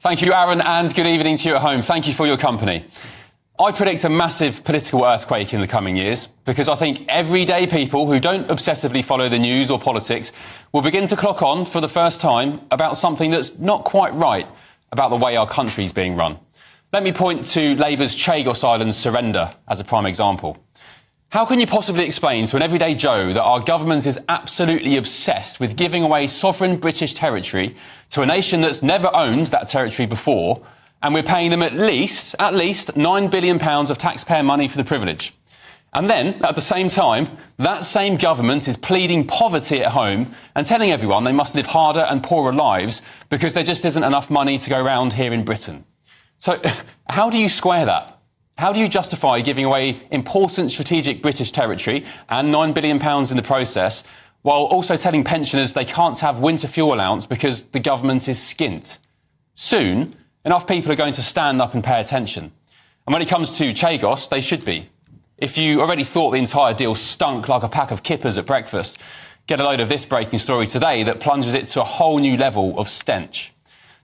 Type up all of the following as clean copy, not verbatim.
Thank you, Aaron, and good evening to you at home. Thank you for your company. I predict a massive political earthquake in the coming years because I think everyday people who don't obsessively follow the news or politics will begin to clock on for the first time about something that's not quite right about the way our country's being run. Let me point to Labour's Chagos Islands surrender as a prime example. How can you possibly explain to an everyday Joe that our government is absolutely obsessed with giving away sovereign British territory to a nation that's never owned that territory before, and we're paying them at least £9 billion of taxpayer money for the privilege? And then, at the same time, that same government is pleading poverty at home and telling everyone they must live harder and poorer lives because there just isn't enough money to go around here in Britain. So, how do you square that? How do you justify giving away important strategic British territory and £9 billion in the process, while also telling pensioners they can't have winter fuel allowance because the government is skint? Soon, enough people are going to stand up and pay attention. And when it comes to Chagos, they should be. If you already thought the entire deal stunk like a pack of kippers at breakfast, get a load of this breaking story today that plunges it to a whole new level of stench.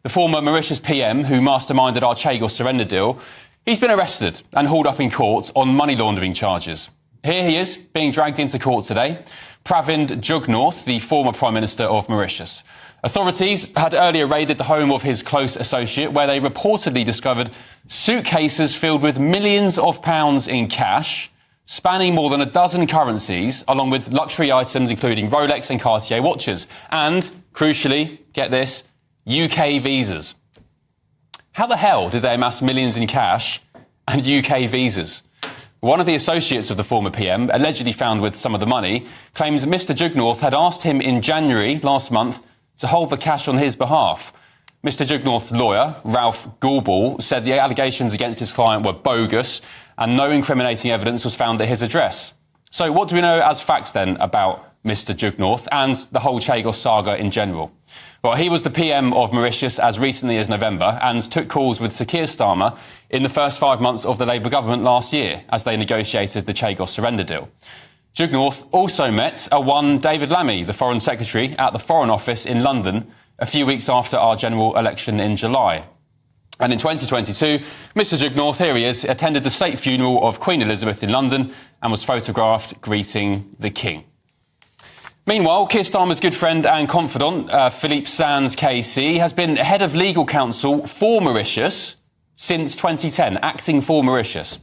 The former Mauritius PM, who masterminded our Chagos surrender deal, he's been arrested and hauled up in court on money laundering charges. Here he is, being dragged into court today. Pravind Jugnauth, the former Prime Minister of Mauritius. Authorities had earlier raided the home of his close associate, where they reportedly discovered suitcases filled with millions of pounds in cash, spanning more than a dozen currencies, along with luxury items including Rolex and Cartier watches. And, crucially, get this, UK visas. How the hell did they amass millions in cash and UK visas? One of the associates of the former PM, allegedly found with some of the money, claims Mr Jugnauth had asked him in January last month to hold the cash on his behalf. Mr Jugnauth's lawyer, Ralph Gulball, said the allegations against his client were bogus and no incriminating evidence was found at his address. So what do we know as facts then about Mr Jugnauth and the whole Chagos saga in general? Well, he was the PM of Mauritius as recently as November and took calls with Sir Keir Starmer in the first 5 months of the Labour government last year as they negotiated the Chagos surrender deal. Jugnauth also met one David Lammy, the Foreign Secretary, at the Foreign Office in London a few weeks after our general election in July. And in 2022, Mr Jugnauth, here he is, attended the state funeral of Queen Elizabeth in London and was photographed greeting the King. Meanwhile, Keir Starmer's good friend and confidant, Philippe Sands KC, has been head of legal counsel for Mauritius since 2010, acting for Mauritius.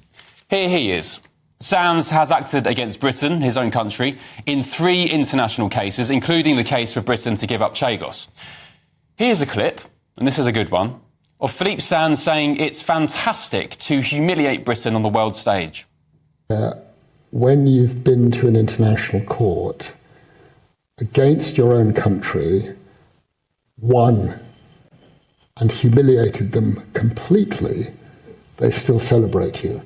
Here he is. Sands has acted against Britain, his own country, in 3 international cases, including the case for Britain to give up Chagos. Here's a clip, and this is a good one, of Philippe Sands saying it's fantastic to humiliate Britain on the world stage. When you've been to an international court against your own country, won and humiliated them completely, they still celebrate you.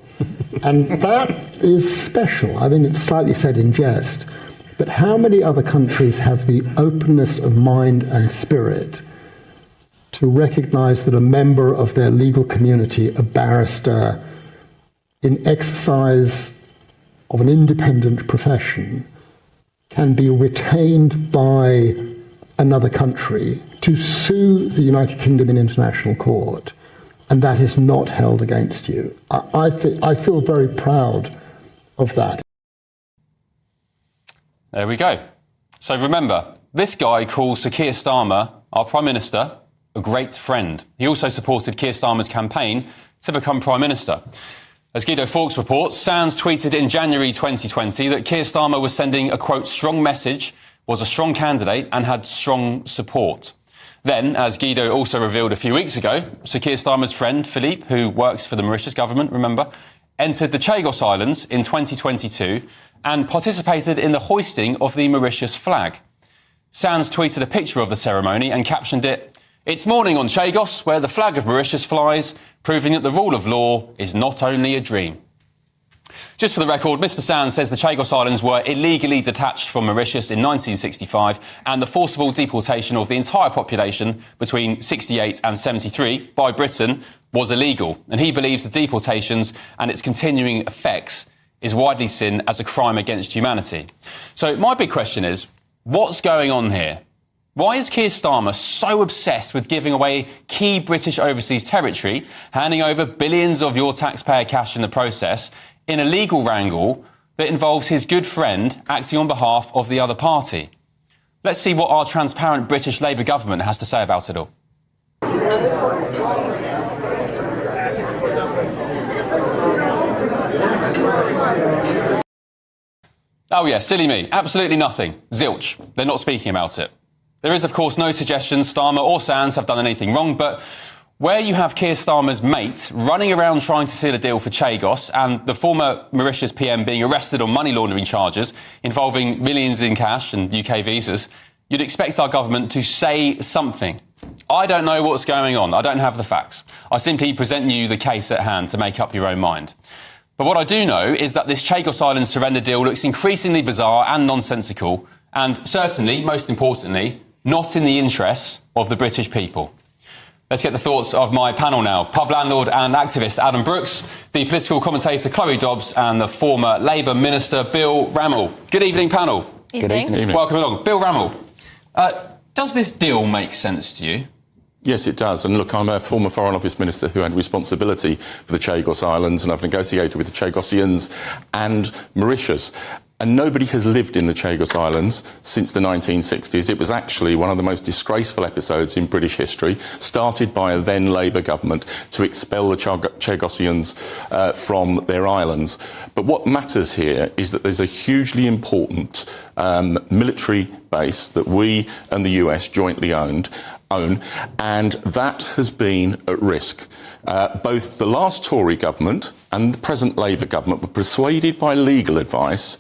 And that is special. I mean, it's slightly said in jest, but how many other countries have the openness of mind and spirit to recognise that a member of their legal community, a barrister, in exercise of an independent profession, can be retained by another country to sue the United Kingdom in international court, and that is not held against you? I feel very proud of that. There we go. So remember, this guy calls Sir Keir Starmer, our Prime Minister, a great friend. He also supported Keir Starmer's campaign to become Prime Minister. As Guido Fawkes reports, Sands tweeted in January 2020 that Keir Starmer was sending a, quote, strong message, was a strong candidate and had strong support. Then, as Guido also revealed a few weeks ago, Sir Keir Starmer's friend, Philippe, who works for the Mauritius government, remember, entered the Chagos Islands in 2022 and participated in the hoisting of the Mauritius flag. Sands tweeted a picture of the ceremony and captioned it, "It's morning on Chagos, where the flag of Mauritius flies, proving that the rule of law is not only a dream." Just for the record, Mr Sands says the Chagos Islands were illegally detached from Mauritius in 1965 and the forcible deportation of the entire population between 68 and 73 by Britain was illegal. And he believes the deportations and its continuing effects is widely seen as a crime against humanity. So my big question is, what's going on here? Why is Keir Starmer so obsessed with giving away key British overseas territory, handing over billions of your taxpayer cash in the process, in a legal wrangle that involves his good friend acting on behalf of the other party? Let's see what our transparent British Labour government has to say about it all. Oh yeah, silly me. Absolutely nothing. Zilch. They're not speaking about it. There is, of course, no suggestion Starmer or Sands have done anything wrong, but where you have Keir Starmer's mate running around trying to seal a deal for Chagos and the former Mauritius PM being arrested on money laundering charges involving millions in cash and UK visas, you'd expect our government to say something. I don't know what's going on. I don't have the facts. I simply present you the case at hand to make up your own mind. But what I do know is that this Chagos Islands surrender deal looks increasingly bizarre and nonsensical, and certainly, most importantly, not in the interests of the British people. Let's get the thoughts of my panel now. Pub landlord and activist Adam Brooks, the political commentator Chloe Dobbs, and the former Labour Minister Bill Rammell. Good evening, panel. Good evening. Welcome along. Bill Rammell, does this deal make sense to you? Yes, it does. And look, I'm a former Foreign Office Minister who had responsibility for the Chagos Islands, and I've negotiated with the Chagosians and Mauritius. And nobody has lived in the Chagos Islands since the 1960s. It was actually one of the most disgraceful episodes in British history, started by a then Labour government to expel the Chagosians from their islands. But what matters here is that there's a hugely important military base that we and the US jointly own, and that has been at risk. Both the last Tory government and the present Labour government were persuaded by legal advice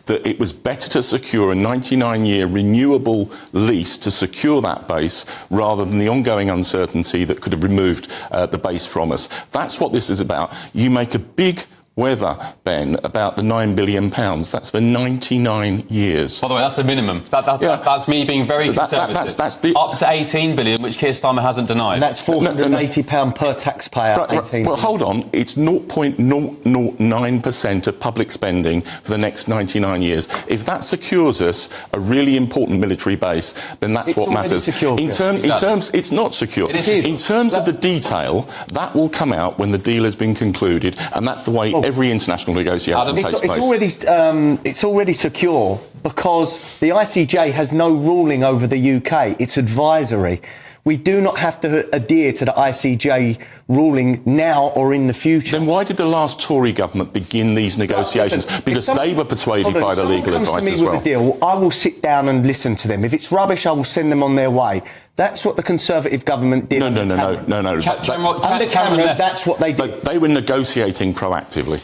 that it was better to secure a 99-year renewable lease to secure that base rather than the ongoing uncertainty that could have removed the base from us. That's what this is about. You make a big weather, Ben, about the £9 billion. That's for 99 years. By the way, that's the minimum. That's me being very conservative. That's the up to 18 billion, which Keir Starmer hasn't denied. And that's £480 per taxpayer. Right. Well, hold on. It's 0.009% of public spending for the next 99 years. If that secures us a really important military base, then that's what matters. Secure, in terms, it's not secure. It is. In terms of the detail, that will come out when the deal has been concluded, and that's the way every international negotiation takes place. It's already secure because the ICJ has no ruling over the UK. It's advisory. We do not have to adhere to the ICJ ruling now or in the future. Then why did the last Tory government begin these negotiations? Because they were persuaded by the legal advice as well. With a deal, I will sit down and listen to them. If it's rubbish, I will send them on their way. That's what the Conservative government did. No. Under Cameron, that's what they did. But they were negotiating proactively.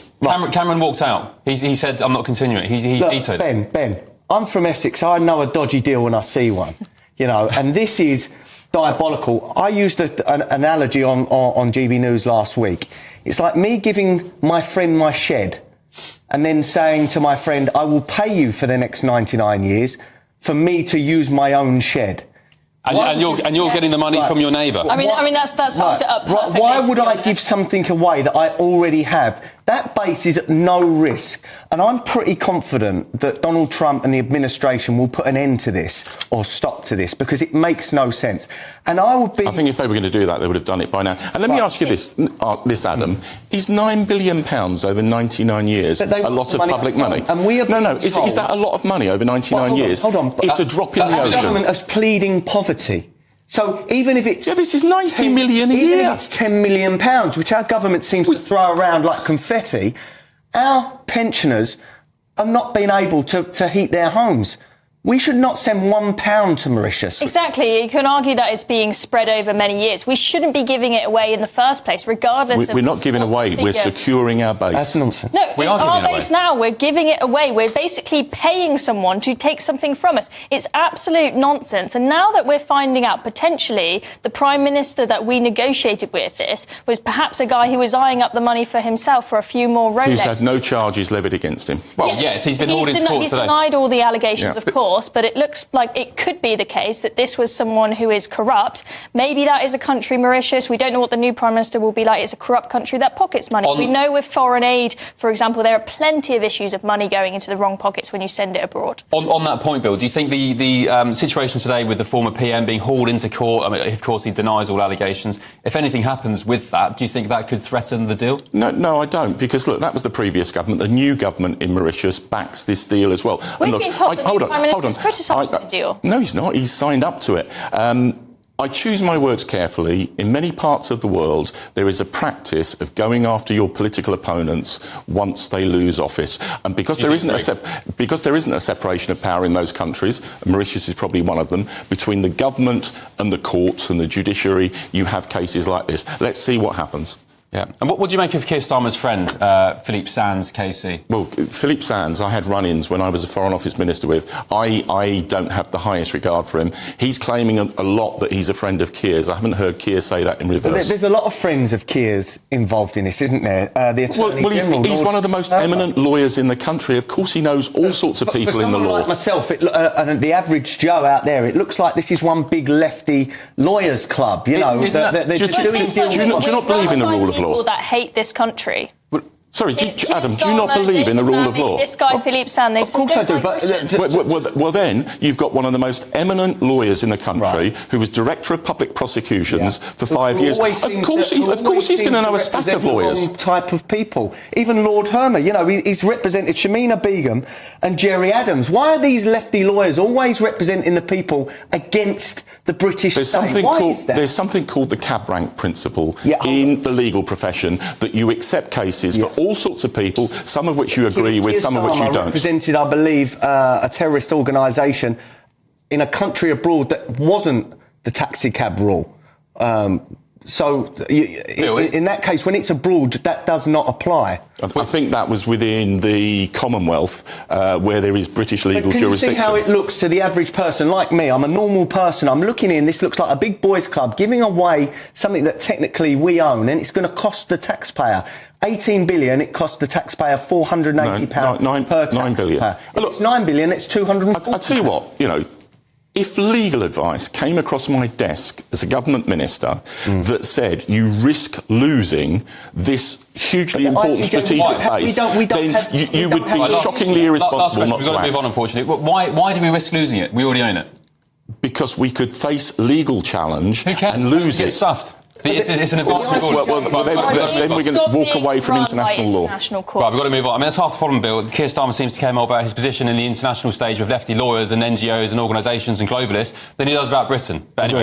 Cameron walked out. He said, I'm not continuing. He vetoed it. Ben, I'm from Essex. I know a dodgy deal when I see one. You know, and this is diabolical. I used an analogy on GB News last week. It's like me giving my friend my shed and then saying to my friend, I will pay you for the next 99 years for me to use my own shed. And you're getting the money from your neighbour. I mean that sums it up perfectly. Why would I give something away that I already have? That base is at no risk. And I'm pretty confident that Donald Trump and the administration will put an end to this or stop to this because it makes no sense. And I think if they were going to do that, they would have done it by now. And let me ask you this, Adam. Is £9 billion over 99 years a lot of public money? And we have Is that a lot of money over 99 years? Hold on. It's a drop in the ocean. The government is pleading poverty. So even if it's... Yeah, this is 90 million a year. Even if it's £10 million, which our government seems to throw around like confetti, our pensioners are not being able to heat their homes. We should not send £1 to Mauritius. Exactly. You can argue that it's being spread over many years. We shouldn't be giving it away in the first place, regardless of... We're not giving away. We're securing our base. That's nonsense. No, it's our base now. We're giving it away. We're basically paying someone to take something from us. It's absolute nonsense. And now that we're finding out, potentially, the Prime Minister that we negotiated with this was perhaps a guy who was eyeing up the money for himself for a few more Rolexes. Who's had no charges levied against him. Well, yes, he's been hauled into court today. He's denied all the allegations, of course. course, but it looks like it could be the case that this was someone who is corrupt. Maybe that is a country, Mauritius. We don't know what the new Prime Minister will be like. It's a corrupt country that pockets money. We know with foreign aid, for example, there are plenty of issues of money going into the wrong pockets when you send it abroad. On that point, Bill, do you think the situation today with the former PM being hauled into court, I mean, of course, he denies all allegations. If anything happens with that, do you think that could threaten the deal? No, I don't, because, look, that was the previous government. The new government in Mauritius backs this deal as well. We've been told the new Prime Minister is criticising the deal. No, he's not. He's signed up to it. I choose my words carefully. In many parts of the world, there is a practice of going after your political opponents once they lose office. And because there isn't a separation of power in those countries, Mauritius is probably one of them, between the government and the courts and the judiciary, you have cases like this. Let's see what happens. Yeah. And what do you make of Keir Starmer's friend, Philippe Sands, KC? Well, Philippe Sands, I had run-ins when I was a Foreign Office Minister with. I don't have the highest regard for him. He's claiming a lot that he's a friend of Keir's. I haven't heard Keir say that in reverse. Well, there's a lot of friends of Keir's involved in this, isn't there? The Attorney General. He's one of the most eminent lawyers in the country. Of course he knows all sorts of people in the law. Like myself, and the average Joe out there, it looks like this is one big lefty lawyers' club. You know, do you not believe in the rule of law? People that hate this country. Sorry, Adam, do you not believe in the rule of law? This guy, Philippe Sands, of course I do, but... Well, then, you've got one of the most eminent lawyers in the country who was Director of Public Prosecutions for 5 years. Of course he's going to know a stack of lawyers. Type of people. Even Lord Hermer, you know, he's represented Shamina Begum and Jerry Adams. Why are these lefty lawyers always representing the people against the British state? There's something called the cab rank principle in the legal profession, that you accept cases for all sorts of people, some of which you agree with, some of which you don't. Represented, I believe, a terrorist organisation in a country abroad that wasn't the taxi cab rule. In that case, when it's abroad, that does not apply. I think that was within the Commonwealth, where there is British legal jurisdiction. Can you see how it looks to the average person like me? I'm a normal person. I'm looking in. This looks like a big boys' club giving away something that technically we own, and it's going to cost the taxpayer 18 billion. It costs the taxpayer £480 per taxpayer. 9 billion. If it's 9 billion, it's 240. I tell you what, you know. If legal advice came across my desk as a government minister that said you risk losing this hugely important strategic base, then you would be shockingly irresponsible not to act. We've got to move on, unfortunately. Why do we risk losing it? We already own it. Because we could face legal challenge and lose it. Stuffed. It's an advantage. Then we're going to walk away from international law. Right, we've got to move on. I mean, that's half the problem, Bill. Keir Starmer seems to care more about his position in the international stage with lefty lawyers and NGOs and organisations and globalists than he does about Britain. But anyway.